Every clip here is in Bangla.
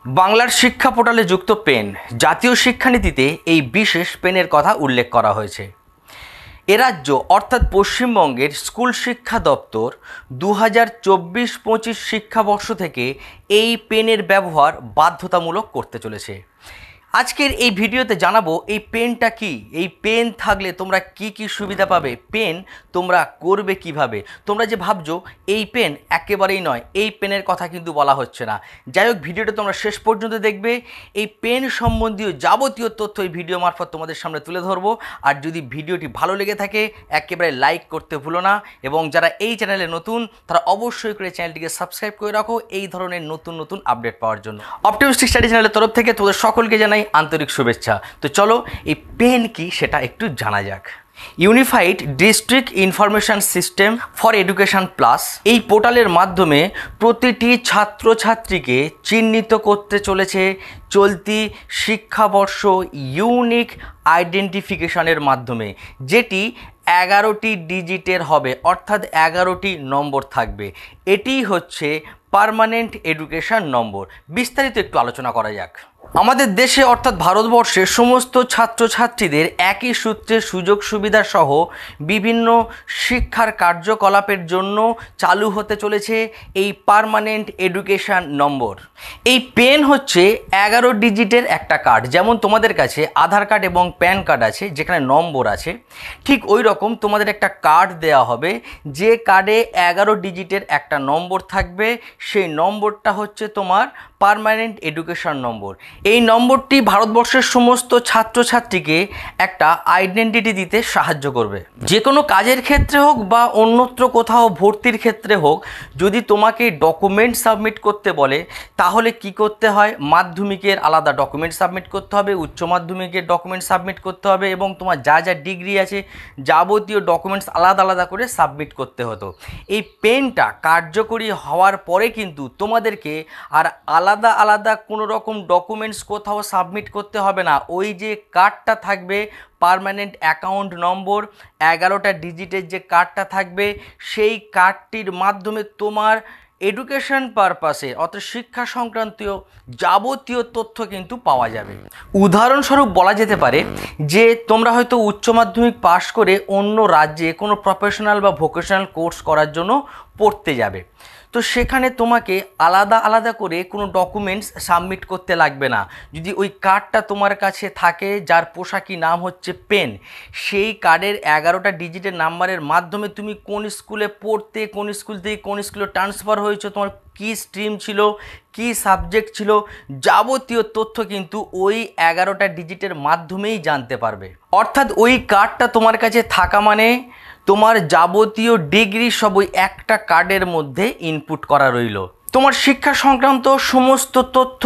বাংলার শিক্ষা পোর্টালে যুক্ত পেন জাতীয় শিক্ষানীতিতে এই বিশেষ পেনের কথা উল্লেখ করা হয়েছে। এ রাজ্য অর্থাৎ পশ্চিমবঙ্গের স্কুল শিক্ষা দপ্তর 2024-25 শিক্ষাবর্ষ থেকে এই পেনের ব্যবহার বাধ্যতামূলক করতে চলেছে। আজকের এই ভিডিওতে জানাবো এই পেনটা কি, এই পেন থাকলে তোমরা কি কি সুবিধা পাবে, পেন তোমরা করবে কিভাবে। তোমরা যে ভাবছো এই পেন একেবারেই নয়, এই পেনের কথা কিন্তু বলা হচ্ছে না। যাই হোক, ভিডিওটা তোমরা শেষ পর্যন্ত দেখবে। এই পেন সম্বন্ধীয় যাবতীয় তথ্য এই ভিডিও মারফত তোমাদের সামনে তুলে ধরবো। আর যদি ভিডিওটি ভালো লেগে থাকে একেবারে লাইক করতে ভুলো না, এবং যারা এই চ্যানেলে নতুন তারা অবশ্যই করে চ্যানেলটিকে সাবস্ক্রাইব করে রাখো এই ধরনের নতুন নতুন আপডেট পাওয়ার জন্য। অপটিমিস্টিক স্টাডি চ্যানেলের তরফ থেকে তোমাদের সকলকে জানাই আন্তরিক শুভেচ্ছা। তো চলো এই পেন কি সেটা একটু জানা যাক। Unified district information system for education plus এই পোর্টালের মাধ্যমে প্রতিটি ছাত্রছাত্রীকে চিহ্নিত করতে চলেছে চলতি শিক্ষাবর্ষ ইউনিক আইডেন্টিফিকেশনের মাধ্যমে, যেটি 11টি ডিজিটের হবে, অর্থাৎ 11টি নম্বর থাকবে। এটি হচ্ছে পার্মানেন্ট এডুকেশন নম্বর। বিস্তারিত একটু আলোচনা করা যাক। আমাদের দেশে অর্থাৎ ভারতবর্ষের সমস্ত ছাত্রছাত্রীদের একই সূত্রে সুযোগ সুবিধা সহ বিভিন্ন শিক্ষার কার্যকলাপের জন্য চালু হতে চলেছে এই পার্মানেন্ট এডুকেশন নম্বর। এই পেন হচ্ছে 11 ডিজিটের একটা কার্ড। যেমন তোমাদের কাছে আধার কার্ড এবং প্যান কার্ড আছে যেখানে নম্বর আছে, ঠিক ওই রকম তোমাদের একটা কার্ড দেওয়া হবে যে কার্ডে 11 ডিজিটের একটা নম্বর থাকবে। সেই নম্বরটা হচ্ছে তোমার পার্মানেন্ট এডুকেশন নম্বর। এই নম্বরটি ভারতবর্ষের সমস্ত ছাত্রছাত্রীকে একটা আইডেন্টিটি দিতে সাহায্য করবে। যে কোনো কাজের ক্ষেত্রে হোক বা অন্যত্র কোথাও ভর্তির ক্ষেত্রে হোক, যদি তোমাকে ডকুমেন্ট সাবমিট করতে বলে তাহলে কি করতে হয়, মাধ্যমিকের আলাদা ডকুমেন্ট সাবমিট করতে হবে, উচ্চ মাধ্যমিকের ডকুমেন্ট সাবমিট করতে হবে, এবং তোমার যা যা ডিগ্রি আছে যাবতীয় ডকুমেন্টস আলাদা আলাদা করে সাবমিট করতে হতো। এই পেনটা কার্যকরী হওয়ার পরে কিন্তু তোমাদেরকে আর আলাদা আলাদা কোনো রকম ডকুমেন্টস কোথাও সাবমিট করতে হবে না। ওই যে কার্ডটা থাকবে পার্মানেন্ট অ্যাকাউন্ট নম্বর 11টা ডিজিটের যে কার্ডটা থাকবে, সেই কার্ডটির মাধ্যমে তোমার এডুকেশন পারপাসে অর্থাৎ শিক্ষা সংক্রান্তীয় যাবতীয় তথ্য কিন্তু পাওয়া যাবে। উদাহরণস্বরূপ বলা যেতে পারে যে তোমরা হয়তো উচ্চ মাধ্যমিক পাশ করে অন্য রাজ্যে কোনো প্রফেশনাল বা ভোকেশনাল কোর্স করার জন্য পড়তে যাবে, তো সেখানে তোমাকে আলাদা আলাদা করে কোনো ডকুমেন্টস সাবমিট করতে লাগবে না। যদি ওই কার্ডটা তোমার কাছে থাকে যার পোশাকি নাম হচ্ছে পেন, সেই কার্ডের 11টা ডিজিটের নাম্বারের মাধ্যমে তুমি কোন স্কুলে পড়তে, কোন স্কুল থেকে কোন স্কুলে ট্রান্সফার হয়েছে, তোমার কী স্ট্রিম ছিল, কী সাবজেক্ট ছিল, যাবতীয় তথ্য কিন্তু ওই 11টা ডিজিটের মাধ্যমেই জানতে পারবে। অর্থাৎ ওই কার্ডটা তোমার কাছে থাকা মানে তোমার যাবতীয় ডিগ্রি সব ওই একটা কার্ডের মধ্যে ইনপুট করা রইল। তোমার শিক্ষা সংক্রান্ত সমস্ত তথ্য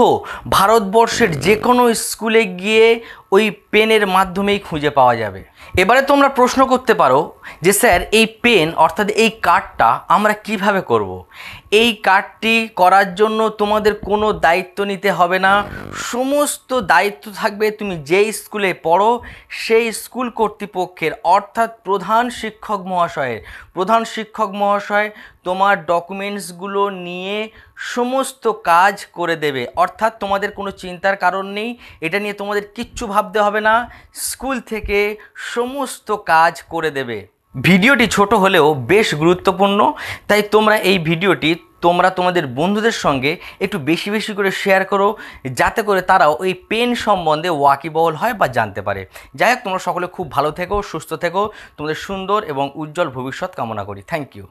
ভারতবর্ষের যে কোনো স্কুলে গিয়ে ওই পেনের মাধ্যমেই খুঁজে পাওয়া যাবে। এবারে তোমরা প্রশ্ন করতে পারো যে স্যার এই পেন অর্থাৎ এই কার্ডটা আমরা কিভাবে করব। এই কার্ডটি করার জন্য তোমাদের কোনো দায়িত্ব নিতে হবে না। সমস্ত দায়িত্ব থাকবে তুমি যেই স্কুলে পড়ো সেই স্কুল কর্তৃপক্ষের, অর্থাৎ প্রধান শিক্ষক মহাশয়ের। প্রধান শিক্ষক মহাশয় তোমার ডকুমেন্টসগুলো নিয়ে সমস্ত কাজ করে দেবে। অর্থাৎ তোমাদের কোনো চিন্তার কারণ নেই, এটা নিয়ে তোমাদের কিচ্ছু ভাবতে হবে না, স্কুল থেকে সমস্ত কাজ করে দেবে। ভিডিওটি ছোট হলেও বেশ গুরুত্বপূর্ণ, তাই তোমরা এই ভিডিওটি তোমরা তোমাদের বন্ধুদের সঙ্গে একটু বেশি বেশি করে শেয়ার করো, যাতে করে তারাও এই পেন সম্বন্ধে ওয়াকিবহল হয় বা জানতে পারে। যাই হোক, তোমরা সকলে খুব ভালো থেকো, সুস্থ থেকো, তোমাদের সুন্দর এবং উজ্জ্বল ভবিষ্যৎ কামনা করি। Thank you.